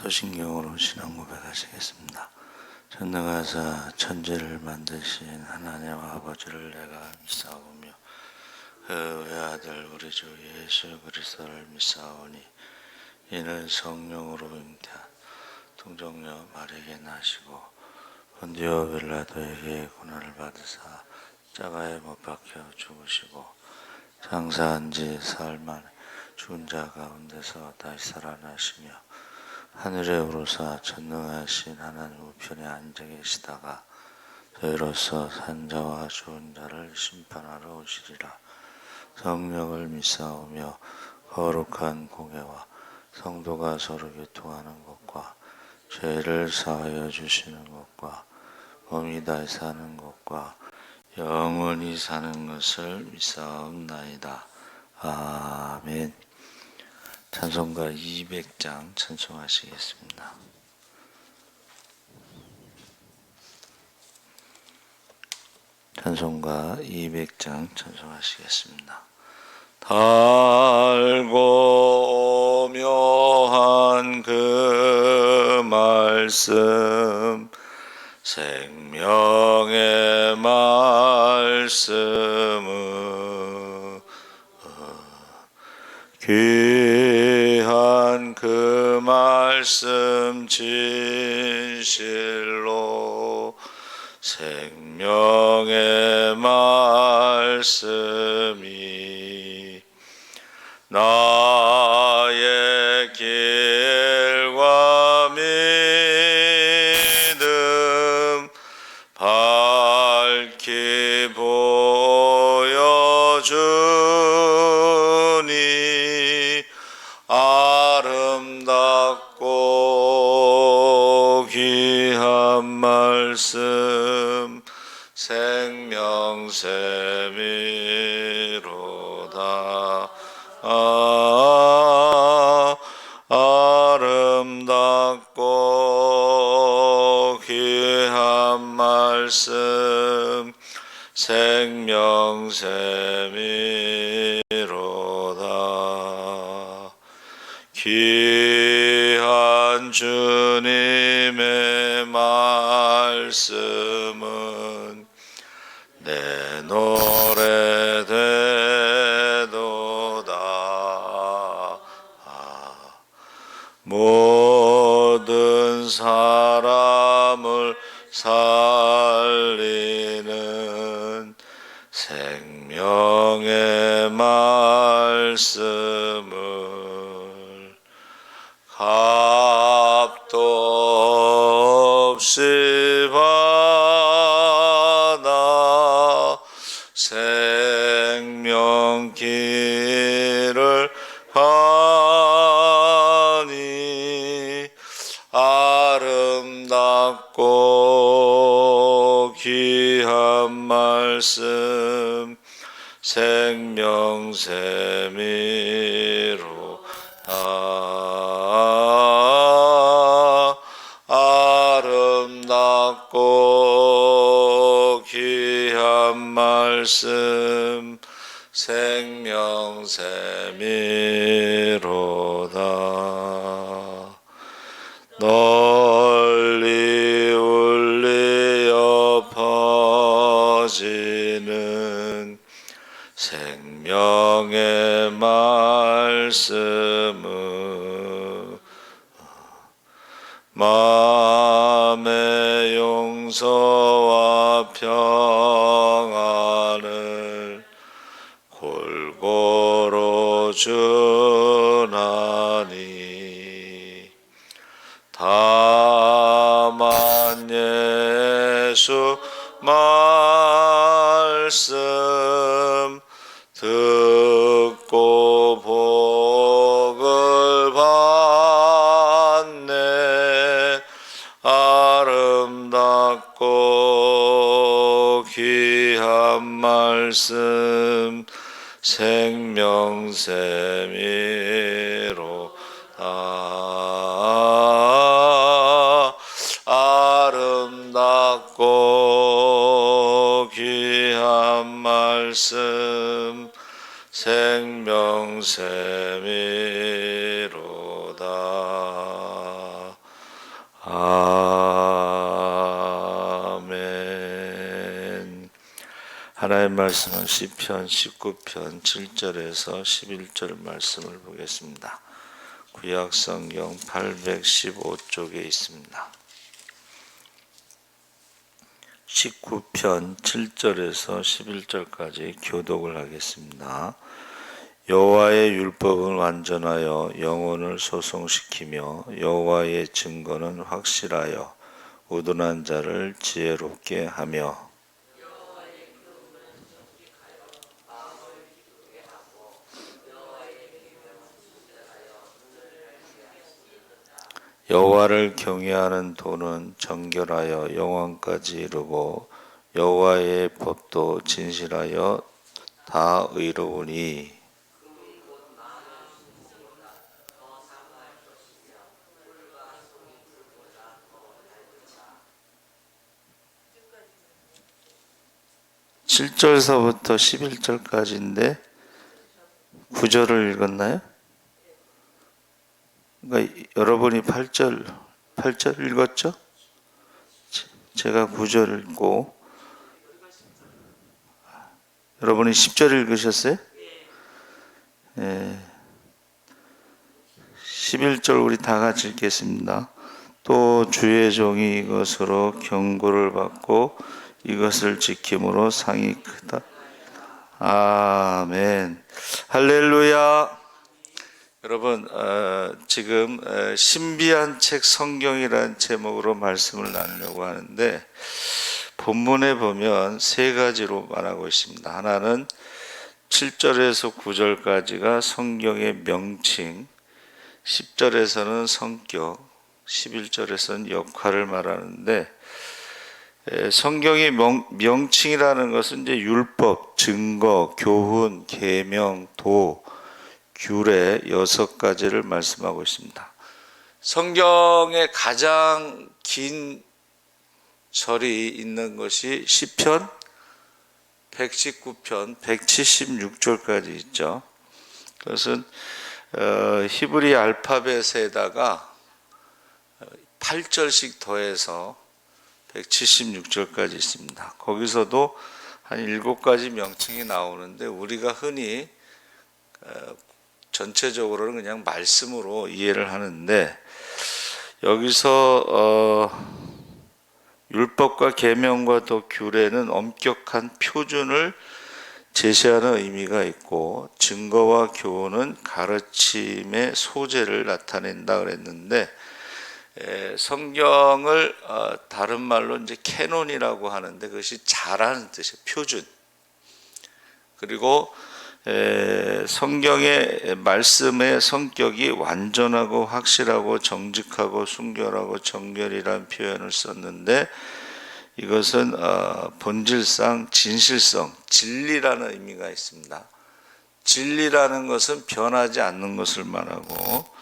소신경으로 신앙 고백하시겠습니다. 전능하사 천지를 만드신 하나님 아버지를 내가 믿사오며 그 외아들 우리 주 예수 그리스도를 믿사오니 이는 성령으로 잉태한 동정녀 마리아에게 나시고 본디오 빌라도에게 고난을 받으사 십자가에 못 박혀 죽으시고 장사한 지 사흘 만에 죽은 자 가운데서 다시 살아나시며 하늘에 오르사 전능하신 하나님 우편에 앉아 계시다가 저희로서 산자와 죽은 자를 심판하러 오시리라. 성령을 믿사오며 거룩한 공예와 성도가 서로 교통하는 것과 죄를 사하여 주시는 것과 몸이 다시 사는 것과 영원히 사는 것을 믿사옵나이다. 아멘. 찬송가 200장 찬송하시겠습니다. 찬송가 200장 찬송하시겠습니다. 달고 묘한 그 말씀 생명의 말씀은 귀한 그 말씀 진실로 생명의 말씀이 나의 길과 믿음 밝히 보여주니 아름답고 귀한 말씀 생명샘이로다. 아름답고 귀한 말씀 생명샘이로다. 귀한 주님의 말씀은 내 노래 되도다. 모든 사람을 살리는 생명의 말씀을 값도 없이 받아 생명길을 가니 아름답고 귀한 말씀 생명샘이로다. 아름답고 귀한 말씀 생명샘이로다. 널리 울리어 퍼지는 생명의 말씀은 마음의 용서와 평안을 골고루 주나니 다만 예수 말씀 듣고 복을 받네. 아름답고 귀한 말씀 생명샘이로다. 아름답고 귀한 말씀 생명샘이로다. 하나님 말씀은 시편 19편 7절에서 11절 말씀을 보겠습니다. 구약 성경 815쪽에 있습니다. 19편 7절에서 11절까지 교독을 하겠습니다. 여호와의 율법은 완전하여 영혼을 소송시키며 여호와의 증거는 확실하여 우둔한 자를 지혜롭게 하며 여호와를 경외하는 도는 정결하여 영원까지 이르고 여호와의 법도 진실하여 다 의로우니 7절서부터 11절까지인데 9절을 읽었나요? 그러니까 여러분이 8절 읽었죠? 제가 9절 읽고 여러분이 10절 읽으셨어요? 예. 11절 우리 다 같이 읽겠습니다. 또 주의 종이 이것으로 경고를 받고 이것을 지킴으로 상이 크다. 아멘. 할렐루야. 여러분, 지금 신비한 책 성경이라는 제목으로 말씀을 나누려고 하는데 본문에 보면 세 가지로 말하고 있습니다. 하나는 7절에서 9절까지가 성경의 명칭, 10절에서는 성격, 11절에서는 역할을 말하는데 성경의 명칭이라는 것은 이제 율법, 증거, 교훈, 계명, 도, 규례 6가지를 말씀하고 있습니다. 성경의 가장 긴 절이 있는 것이 시편 119편 176절까지 있죠. 그것은 히브리 알파벳에다가 8절씩 더해서 176절까지 있습니다. 거기서도 한 7가지 명칭이 나오는데 우리가 흔히 전체적으로는 그냥 말씀으로 이해를 하는데 여기서 율법과 계명과 또 규례는 엄격한 표준을 제시하는 의미가 있고 증거와 교훈은 가르침의 소재를 나타낸다 그랬는데 성경을 다른 말로 이제 캐논이라고 하는데 그것이 잘하는 뜻이에요. 표준. 그리고 성경의 말씀의 성격이 완전하고 확실하고 정직하고 순결하고 정결이라는 표현을 썼는데 이것은 본질상 진실성, 진리라는 의미가 있습니다. 진리라는 것은 변하지 않는 것을 말하고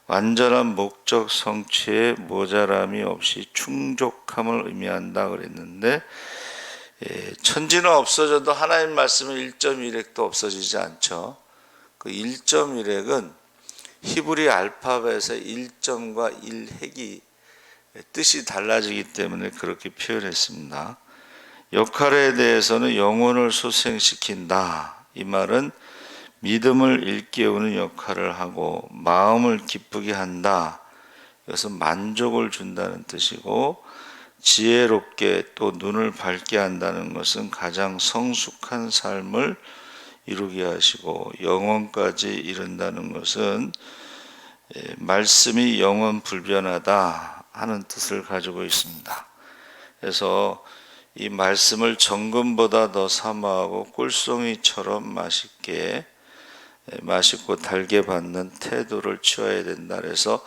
완전한 목적 성취에 모자람이 없이 충족함을 의미한다 그랬는데 천지는 없어져도 하나님 말씀은 1.1획도 없어지지 않죠. 그 1.1획은 히브리 알파벳의 1점과 1획이 뜻이 달라지기 때문에 그렇게 표현했습니다. 역할에 대해서는 영혼을 소생시킨다. 이 말은 믿음을 일깨우는 역할을 하고 마음을 기쁘게 한다. 이것은 만족을 준다는 뜻이고 지혜롭게 또 눈을 밝게 한다는 것은 가장 성숙한 삶을 이루게 하시고 영원까지 이른다는 것은 말씀이 영원 불변하다 하는 뜻을 가지고 있습니다. 그래서 이 말씀을 정금보다 더 사모하고 꿀송이처럼 맛있고 달게 받는 태도를 취해야 된다. 그래서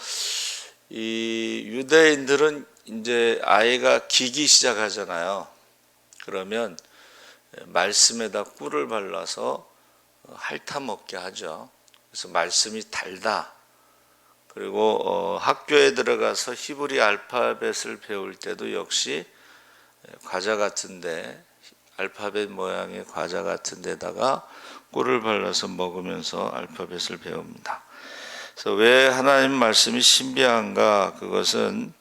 이 유대인들은 이제 아이가 기기 시작하잖아요. 그러면 말씀에다 꿀을 발라서 핥아 먹게 하죠. 그래서 말씀이 달다. 그리고 학교에 들어가서 히브리 알파벳을 배울 때도 역시 과자 같은데 알파벳 모양의 과자 같은 데다가 꿀을 발라서 먹으면서 알파벳을 배웁니다. 그래서 왜 하나님 말씀이 신비한가? 그것은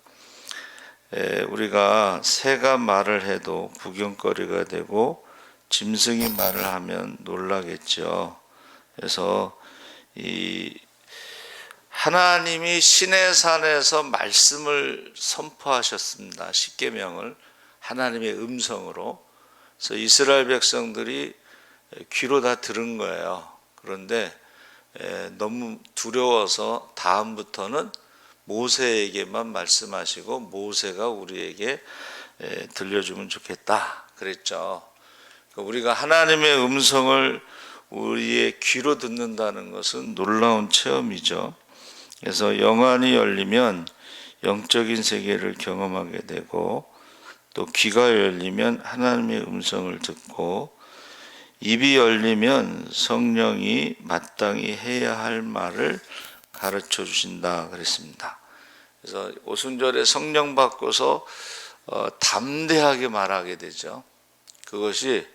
우리가 새가 말을 해도 구경거리가 되고 짐승이 말을 하면 놀라겠죠. 그래서 이 하나님이 시내산에서 말씀을 선포하셨습니다. 십계명을 하나님의 음성으로. 그래서 이스라엘 백성들이 귀로 다 들은 거예요. 그런데 너무 두려워서 다음부터는 모세에게만 말씀하시고 모세가 우리에게 들려주면 좋겠다 그랬죠. 우리가 하나님의 음성을 우리의 귀로 듣는다는 것은 놀라운 체험이죠. 그래서 영안이 열리면 영적인 세계를 경험하게 되고, 또 귀가 열리면 하나님의 음성을 듣고, 입이 열리면 성령이 마땅히 해야 할 말을 가르쳐 주신다 그랬습니다. 그래서 오순절에 성령 받고서 담대하게 말하게 되죠. 그것이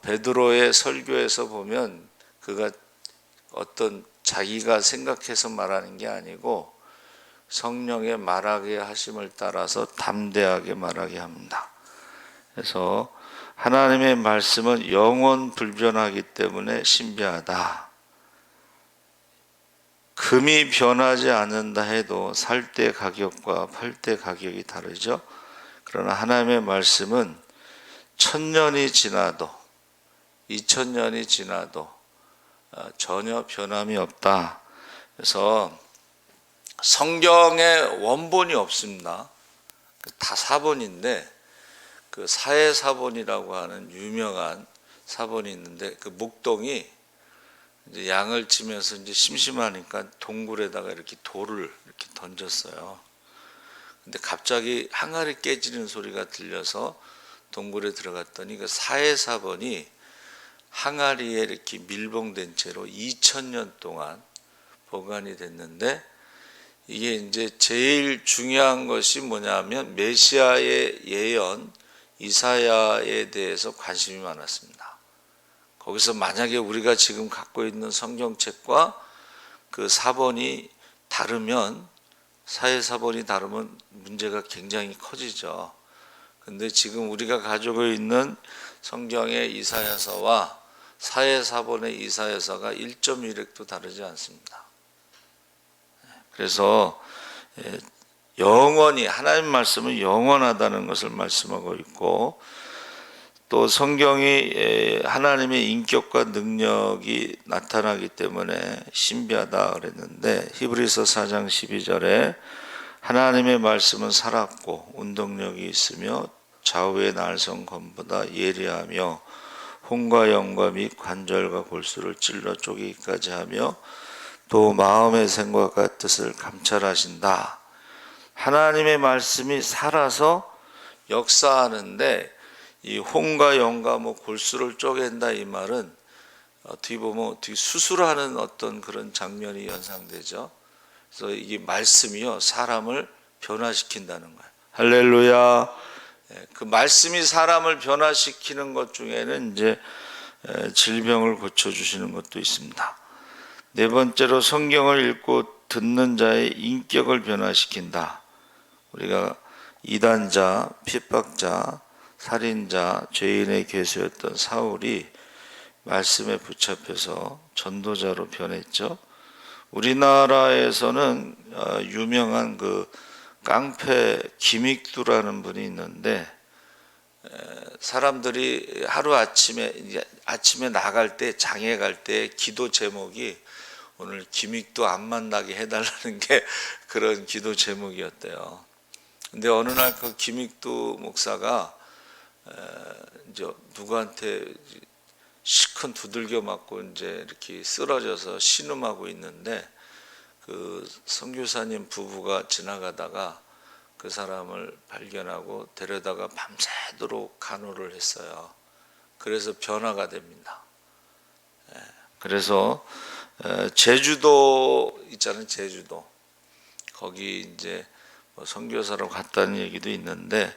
베드로의 설교에서 보면 그가 어떤 자기가 생각해서 말하는 게 아니고 성령의 말하게 하심을 따라서 담대하게 말하게 합니다. 그래서 하나님의 말씀은 영원 불변하기 때문에 신비하다. 금이 변하지 않는다 해도 살 때 가격과 팔 때 가격이 다르죠. 그러나 하나님의 말씀은 1000년이 지나도 2000년이 지나도 전혀 변함이 없다. 그래서 성경에 원본이 없습니다. 다 사본인데 그 사해사본이라고 하는 유명한 사본이 있는데, 그 목동이 이제 양을 치면서 이제 심심하니까 동굴에다가 이렇게 돌을 이렇게 던졌어요. 근데 갑자기 항아리 깨지는 소리가 들려서 동굴에 들어갔더니 그 사해사본이 항아리에 이렇게 밀봉된 채로 2000년 동안 보관이 됐는데, 이게 이제 제일 중요한 것이 뭐냐면 메시아의 예언 이사야에 대해서 관심이 많았습니다. 거기서 만약에 우리가 지금 갖고 있는 성경책과 그 사본이 다르면, 사해사본이 다르면 문제가 굉장히 커지죠. 근데 지금 우리가 가지고 있는 성경의 이사야서와 사해사본의 이사야서가 1.1획도 다르지 않습니다. 그래서 영원히 하나님 말씀은 영원하다는 것을 말씀하고 있고, 또 성경이 하나님의 인격과 능력이 나타나기 때문에 신비하다 그랬는데, 히브리서 4장 12절에 하나님의 말씀은 살았고 운동력이 있으며 좌우의 날성검보다 예리하며 혼과 영과 및 관절과 골수를 찔러 쪼개기까지 하며 또 마음의 생각과 뜻을 감찰하신다. 하나님의 말씀이 살아서 역사하는데, 이 혼과 영과 뭐 골수를 쪼갠다 이 말은 어떻게 보면 어떻게 수술하는 어떤 그런 장면이 연상되죠. 그래서 이 말씀이요 사람을 변화시킨다는 거예요. 할렐루야. 그 말씀이 사람을 변화시키는 것 중에는 이제 질병을 고쳐주시는 것도 있습니다. 네 번째로 성경을 읽고 듣는 자의 인격을 변화시킨다. 우리가 이단자, 핍박자, 살인자, 죄인의 괴수였던 사울이 말씀에 붙잡혀서 전도자로 변했죠. 우리나라에서는 유명한 그 깡패 김익두라는 분이 있는데, 사람들이 하루 아침에 나갈 때, 장에 갈 때 기도 제목이 오늘 김익두 안 만나게 해달라는 게 그런 기도 제목이었대요. 근데 어느 날 그 김익두 목사가 이제 누구한테 시큰 두들겨 맞고 이제 이렇게 쓰러져서 신음하고 있는데, 그 선교사님 부부가 지나가다가 그 사람을 발견하고 데려다가 밤새도록 간호를 했어요. 그래서 변화가 됩니다. 그래서 제주도 있잖아요, 제주도. 거기 이제 뭐 선교사로 갔다는 얘기도 있는데,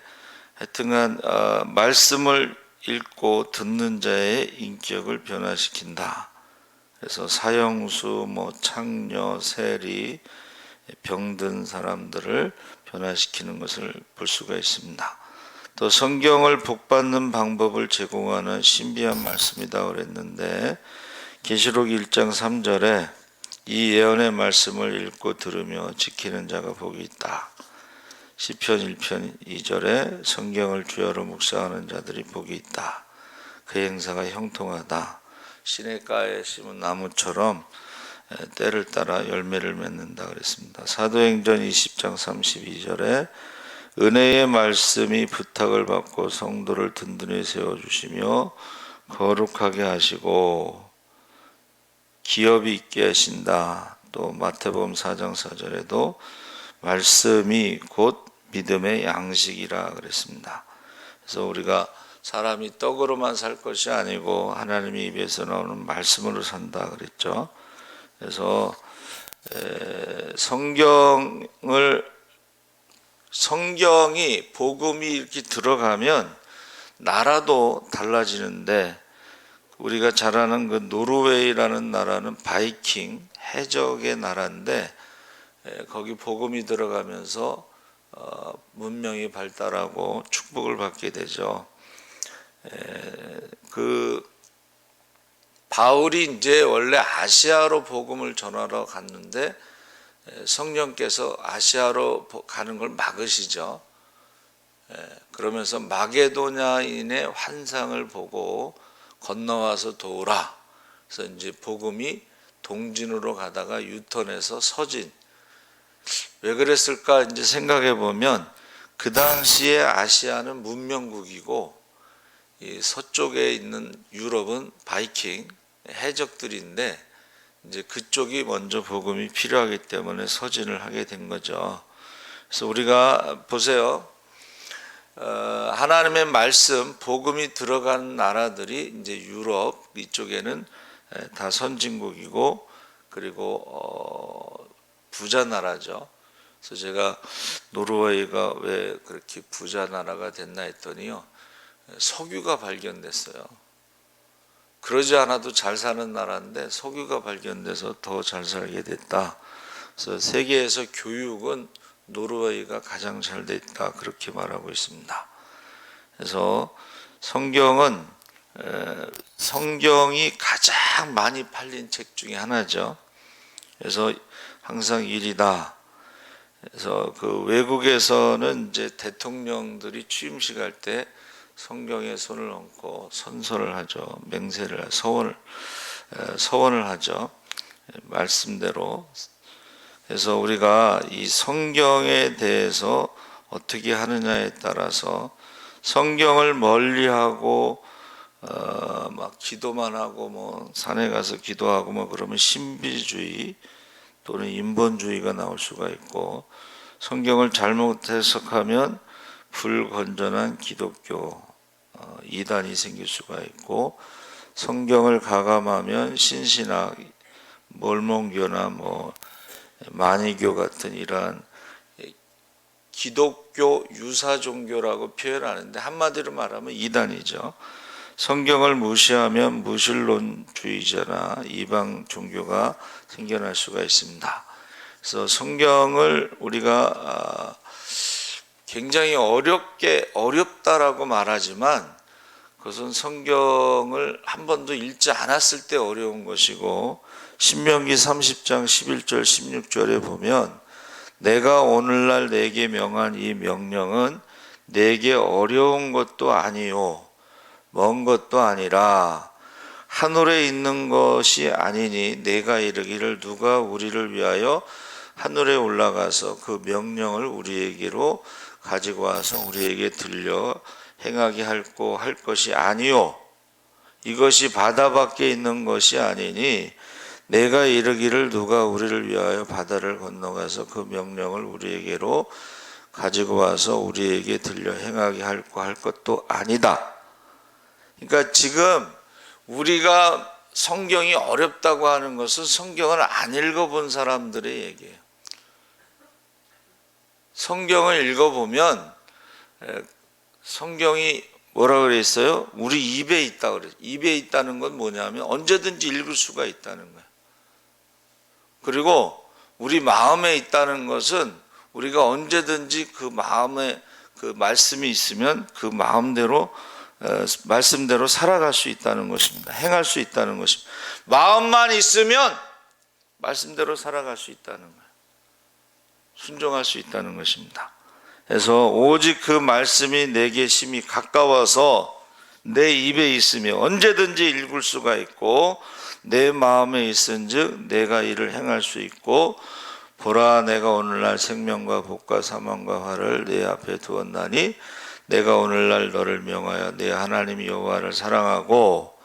하여튼간 말씀을 읽고 듣는 자의 인격을 변화시킨다. 그래서 사형수, 뭐 창녀, 세리, 병든 사람들을 변화시키는 것을 볼 수가 있습니다. 또 성경을 복받는 방법을 제공하는 신비한 말씀이다 그랬는데, 계시록 1장 3절에 이 예언의 말씀을 읽고 들으며 지키는 자가 복이 있다. 시편 1편 2절에 성경을 주야로 묵상하는 자들이 복이 있다. 그 행사가 형통하다. 시냇가에 심은 나무처럼 때를 따라 열매를 맺는다 그랬습니다. 사도행전 20장 32절에 은혜의 말씀이 부탁을 받고 성도를 든든히 세워주시며 거룩하게 하시고 기업이 있게 하신다. 또 마태복음 4장 4절에도 말씀이 곧 믿음의 양식이라 그랬습니다. 그래서 우리가 사람이 떡으로만 살 것이 아니고 하나님의 입에서 나오는 말씀으로 산다 그랬죠. 그래서 성경이 복음이 이렇게 들어가면 나라도 달라지는데, 우리가 잘 아는 그 노르웨이라는 나라는 바이킹 해적의 나라인데, 거기 복음이 들어가면서 문명이 발달하고 축복을 받게 되죠. 그 바울이 이제 원래 아시아로 복음을 전하러 갔는데 성령께서 아시아로 가는 걸 막으시죠. 그러면서 마게도냐인의 환상을 보고 건너와서 도우라. 그래서 이제 복음이 동진으로 가다가 유턴해서 서진. 왜 그랬을까 이제 생각해 보면, 그 당시에 아시아는 문명국이고 이 서쪽에 있는 유럽은 바이킹 해적들인데, 이제 그쪽이 먼저 복음이 필요하기 때문에 서진을 하게 된 거죠. 그래서 우리가 보세요. 하나님의 말씀, 복음이 들어간 나라들이 이제 유럽 이쪽에는 다 선진국이고, 그리고 부자 나라죠. 그래서 제가 노르웨이가 왜 그렇게 부자 나라가 됐나 했더니요, 석유가 발견됐어요. 그러지 않아도 잘 사는 나라인데 석유가 발견돼서 더 잘 살게 됐다. 그래서 세계에서 교육은 노르웨이가 가장 잘 됐다, 그렇게 말하고 있습니다. 그래서 성경이 가장 많이 팔린 책 중에 하나죠. 그래서 항상 1위다. 그래서 그 외국에서는 이제 대통령들이 취임식 할 때 성경에 손을 얹고 선서를 하죠. 맹세를, 서원을 하죠. 말씀대로. 그래서 우리가 이 성경에 대해서 어떻게 하느냐에 따라서, 성경을 멀리하고 막 기도만 하고 뭐 산에 가서 기도하고 뭐 그러면 신비주의 또는 인본주의가 나올 수가 있고, 성경을 잘못 해석하면 불건전한 기독교 이단이 생길 수가 있고, 성경을 가감하면 신신학, 몰몬교나 뭐 만이교 같은 이러한 기독교 유사 종교라고 표현하는데, 한마디로 말하면 이단이죠. 성경을 무시하면 무신론주의자나 이방 종교가 생겨날 수가 있습니다. 그래서 성경을 우리가 굉장히 어렵다라고 말하지만, 그것은 성경을 한 번도 읽지 않았을 때 어려운 것이고, 신명기 30장 11절 16절에 보면, 내가 오늘날 내게 명한 이 명령은 내게 어려운 것도 아니요 먼 것도 아니라 하늘에 있는 것이 아니니, 내가 이르기를 누가 우리를 위하여 하늘에 올라가서 그 명령을 우리에게로 가지고 와서 우리에게 들려 행하게 할 것이 아니요, 이것이 바다 밖에 있는 것이 아니니, 내가 이르기를 누가 우리를 위하여 바다를 건너가서 그 명령을 우리에게로 가지고 와서 우리에게 들려 행하게 할 것도 아니다. 그러니까 지금 우리가 성경이 어렵다고 하는 것은 성경을 안 읽어본 사람들의 얘기예요. 성경을 읽어보면 성경이 뭐라 그랬어요? 우리 입에 있다 그래요. 입에 있다는 건 뭐냐면 언제든지 읽을 수가 있다는 거예요. 그리고 우리 마음에 있다는 것은 우리가 언제든지 그 마음에 그 말씀이 있으면 그 마음대로 말씀대로 살아갈 수 있다는 것입니다. 행할 수 있다는 것입니다. 마음만 있으면 말씀대로 살아갈 수 있다는 거예요. 순종할 수 있다는 것입니다. 그래서 오직 그 말씀이 내게 심히 가까워서 내 입에 있으며 언제든지 읽을 수가 있고 내 마음에 있은즉 내가 이를 행할 수 있고 보라 내가 오늘날 생명과 복과 사망과 화를 내 앞에 두었나니 내가 오늘날 너를 명하여 내 하나님 여호와를 사랑하고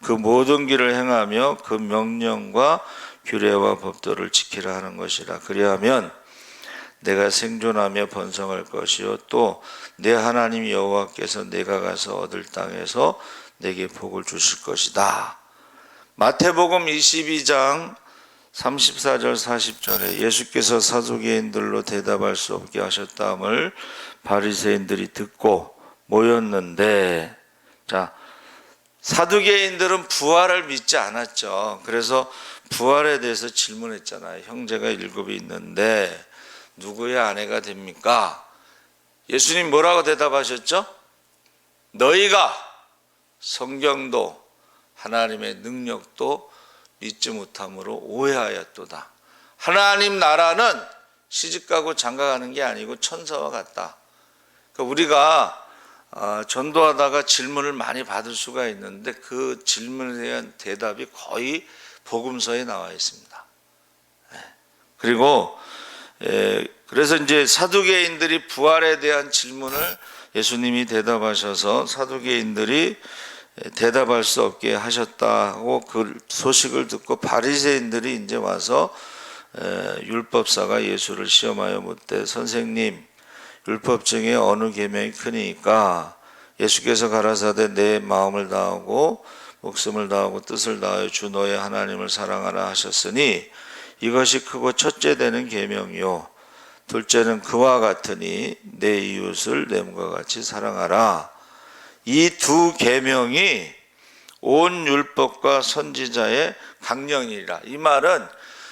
그 모든 길을 행하며 그 명령과 규례와 법도를 지키라 하는 것이라. 그리하면 내가 생존하며 번성할 것이요 또 내 하나님 여호와께서 내가 가서 얻을 땅에서 내게 복을 주실 것이다. 마태복음 22장 34절 40절에 예수께서 사두개인들로 대답할 수 없게 하셨다함을 바리새인들이 듣고 모였는데, 자, 사두개인들은 부활을 믿지 않았죠. 그래서 부활에 대해서 질문했잖아요. 형제가 7이 있는데 누구의 아내가 됩니까? 예수님 뭐라고 대답하셨죠? 너희가 성경도 하나님의 능력도 믿지 못함으로 오해하였도다. 하나님 나라는 시집가고 장가가는 게 아니고 천사와 같다. 그러니까 우리가 전도하다가 질문을 많이 받을 수가 있는데 그 질문에 대한 대답이 거의 복음서에 나와 있습니다. 그리고 그래서 이제 사두개인들이 부활에 대한 질문을 예수님이 대답하셔서 사두개인들이 대답할 수 없게 하셨다고 그 소식을 듣고 바리새인들이 이제 와서 율법사가 예수를 시험하여 묻되 선생님 율법 중에 어느 계명이 크니까? 예수께서 가라사대 내 마음을 다하고 목숨을 다하고 뜻을 다하여 주 너의 하나님을 사랑하라 하셨으니 이것이 크고 첫째 되는 계명이요 둘째는 그와 같으니 내 이웃을 내 몸과 같이 사랑하라. 이 두 계명이 온 율법과 선지자의 강령이라. 이 말은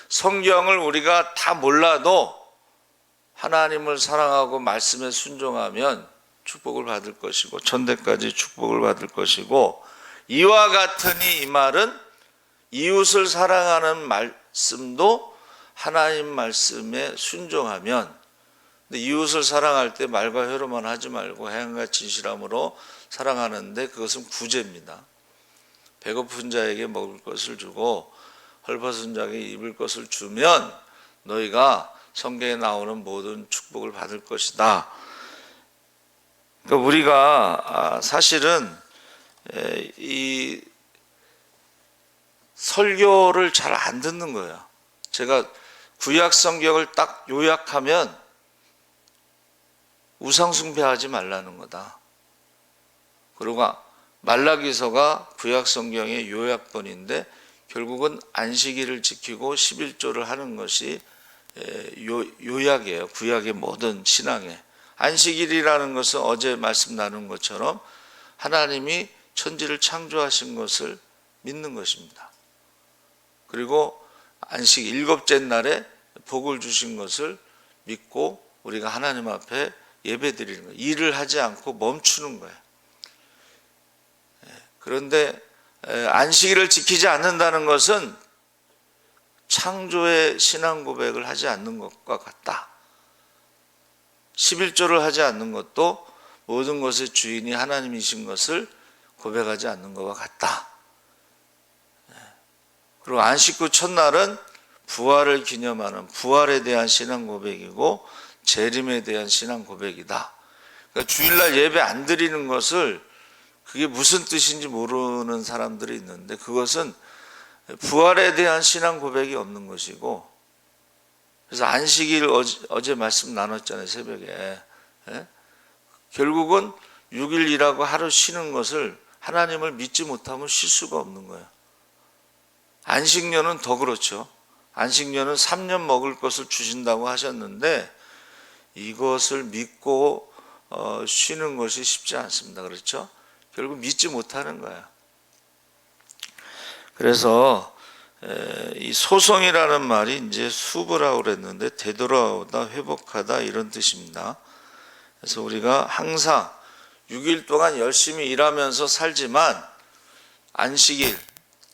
성경을 우리가 다 몰라도 하나님을 사랑하고 말씀에 순종하면 축복을 받을 것이고 천대까지 축복을 받을 것이고, 이와 같으니 이 말은 이웃을 사랑하는 말씀도 하나님 말씀에 순종하면, 근데 이웃을 사랑할 때 말과 혀로만 하지 말고 행함과 진실함으로 사랑하는데 그것은 구제입니다. 배고픈 자에게 먹을 것을 주고 헐벗은 자에게 입을 것을 주면 너희가 성경에 나오는 모든 축복을 받을 것이다. 그러니까 우리가 사실은 이 설교를 잘 안 듣는 거예요. 제가 구약 성경을 딱 요약하면 우상 숭배하지 말라는 거다. 그리고 말라기서가 구약 성경의 요약본인데 결국은 안식일을 지키고 11조를 하는 것이 요약이에요. 구약의 모든 신앙에. 안식일이라는 것은 어제 말씀 나눈 것처럼 하나님이 천지를 창조하신 것을 믿는 것입니다. 그리고 안식 7째 날에 복을 주신 것을 믿고 우리가 하나님 앞에 예배드리는 거예요. 일을 하지 않고 멈추는 거예요. 그런데 안식일을 지키지 않는다는 것은 창조의 신앙 고백을 하지 않는 것과 같다. 11조를 하지 않는 것도 모든 것의 주인이 하나님이신 것을 고백하지 않는 것과 같다. 그리고 안식구 첫날은 부활을 기념하는 부활에 대한 신앙 고백이고 재림에 대한 신앙 고백이다. 그러니까 주일날 예배 안 드리는 것을 그게 무슨 뜻인지 모르는 사람들이 있는데 그것은 부활에 대한 신앙 고백이 없는 것이고, 그래서 안식일 어제 말씀 나눴잖아요, 새벽에. 결국은 6일 일하고 하루 쉬는 것을 하나님을 믿지 못하면 쉴 수가 없는 거예요. 안식년은 더 그렇죠. 안식년은 3년 먹을 것을 주신다고 하셨는데 이것을 믿고 쉬는 것이 쉽지 않습니다. 그렇죠? 결국 믿지 못하는 거예요. 그래서 이 소송이라는 말이 이제 수부라고 그랬는데 되돌아오다, 회복하다 이런 뜻입니다. 그래서 우리가 항상 6일 동안 열심히 일하면서 살지만 안식일,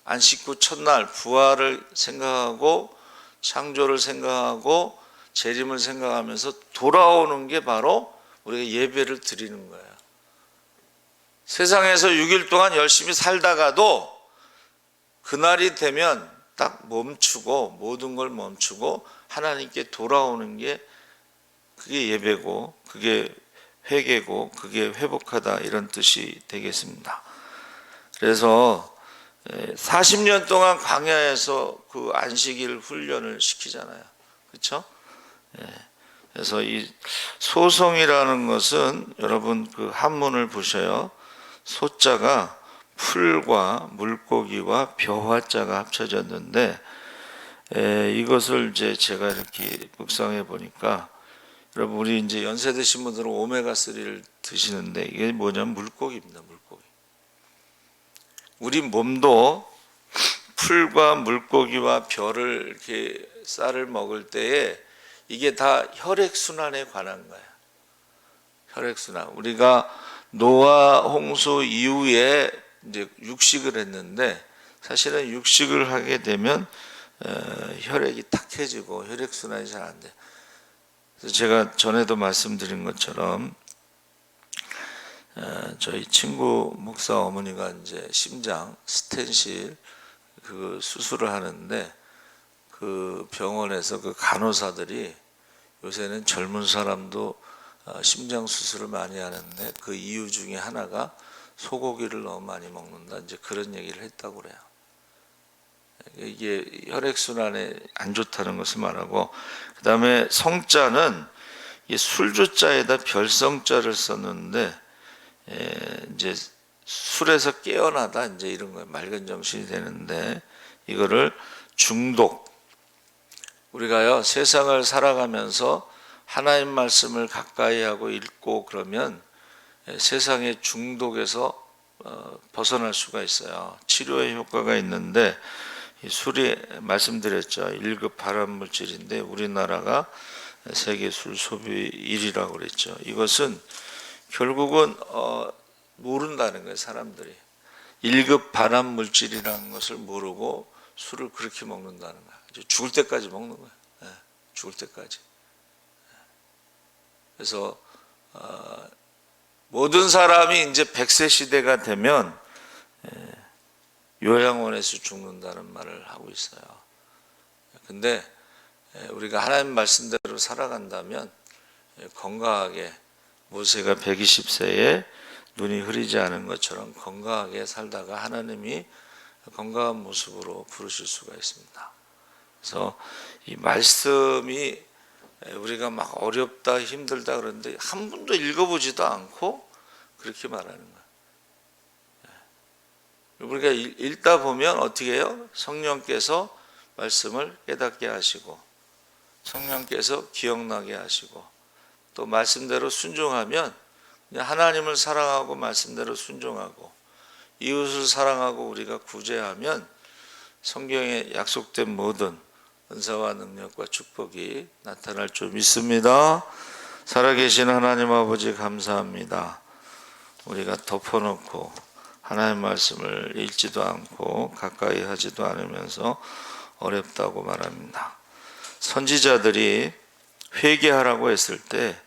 안식구 첫날 부활을 생각하고 창조를 생각하고 재림을 생각하면서 돌아오는 게 바로 우리가 예배를 드리는 거예요. 세상에서 6일 동안 열심히 살다가도 그날이 되면 딱 멈추고 모든 걸 멈추고 하나님께 돌아오는 게 그게 예배고 그게 회개고 그게 회복하다 이런 뜻이 되겠습니다. 그래서 40년 동안 광야에서 그 안식일 훈련을 시키잖아요. 그렇죠? 그래서 이 소송이라는 것은 여러분 그 한문을 보셔요. 소자가 풀과 물고기와 벼화자가 합쳐졌는데 이것을 이제 제가 이렇게 묵상해 보니까 여러분 우리 이제 연세 드신 분들은 오메가3를 드시는데 이게 뭐냐면 물고기입니다. 물고기. 우리 몸도 풀과 물고기와 벼를 이렇게 쌀을 먹을 때에 이게 다 혈액순환에 관한 거예요. 혈액순환. 우리가 노아 홍수 이후에 이제 육식을 했는데 사실은 육식을 하게 되면 혈액이 탁해지고 혈액순환이 잘 안 돼. 그래서 제가 전에도 말씀드린 것처럼 저희 친구 목사 어머니가 이제 심장 스텐실 그 수술을 하는데 그 병원에서 그 간호사들이 요새는 젊은 사람도 심장 수술을 많이 하는데 그 이유 중에 하나가 소고기를 너무 많이 먹는다 이제 그런 얘기를 했다고 그래요. 이게 혈액순환에 안 좋다는 것을 말하고 그 다음에 성자는 술조자에다 별성자를 썼는데 이제 술에서 깨어나다 이제 이런 거예요. 맑은 정신이 되는데 이거를 중독. 우리가요 세상을 살아가면서 하나님 말씀을 가까이 하고 읽고 그러면 세상의 중독에서 벗어날 수가 있어요. 치료의 효과가 있는데 술이 말씀드렸죠. 1급 발암 물질인데 우리나라가 세계 술 소비 1위라고 그랬죠. 이것은 결국은 모른다는 거예요. 사람들이 1급 발암 물질이라는 것을 모르고 술을 그렇게 먹는다는 거예요. 죽을 때까지 먹는 거예요. 죽을 때까지. 그래서 모든 사람이 이제 100세 시대가 되면 요양원에서 죽는다는 말을 하고 있어요. 근데 우리가 하나님 말씀대로 살아간다면 건강하게 모세가 120세에 눈이 흐리지 않은 것처럼 건강하게 살다가 하나님이 건강한 모습으로 부르실 수가 있습니다. 그래서 이 말씀이 우리가 막 어렵다 힘들다 그러는데 한 번도 읽어보지도 않고 그렇게 말하는 거예요. 우리가 읽다 보면 어떻게 해요? 성령께서 말씀을 깨닫게 하시고 성령께서 기억나게 하시고 또 말씀대로 순종하면 하나님을 사랑하고 말씀대로 순종하고 이웃을 사랑하고 우리가 구제하면 성경에 약속된 모든 은사와 능력과 축복이 나타날 줄 믿습니다. 살아계신 하나님 아버지 감사합니다. 우리가 덮어놓고 하나님 말씀을 읽지도 않고 가까이 하지도 않으면서 어렵다고 말합니다. 선지자들이 회개하라고 했을 때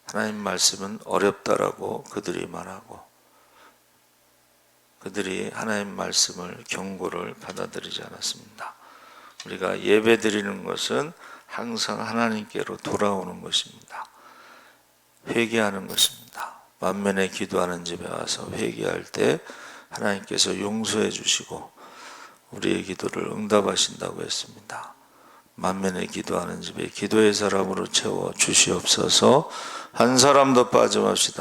하나님 말씀은 어렵다라고 그들이 말하고 그들이 하나님 말씀을 경고를 받아들이지 않았습니다. 우리가 예배 드리는 것은 항상 하나님께로 돌아오는 것입니다. 회개하는 것입니다. 만면에 기도하는 집에 와서 회개할 때 하나님께서 용서해 주시고 우리의 기도를 응답하신다고 했습니다. 만면에 기도하는 집에 기도의 사람으로 채워 주시옵소서. 한 사람도 빠짐없이 다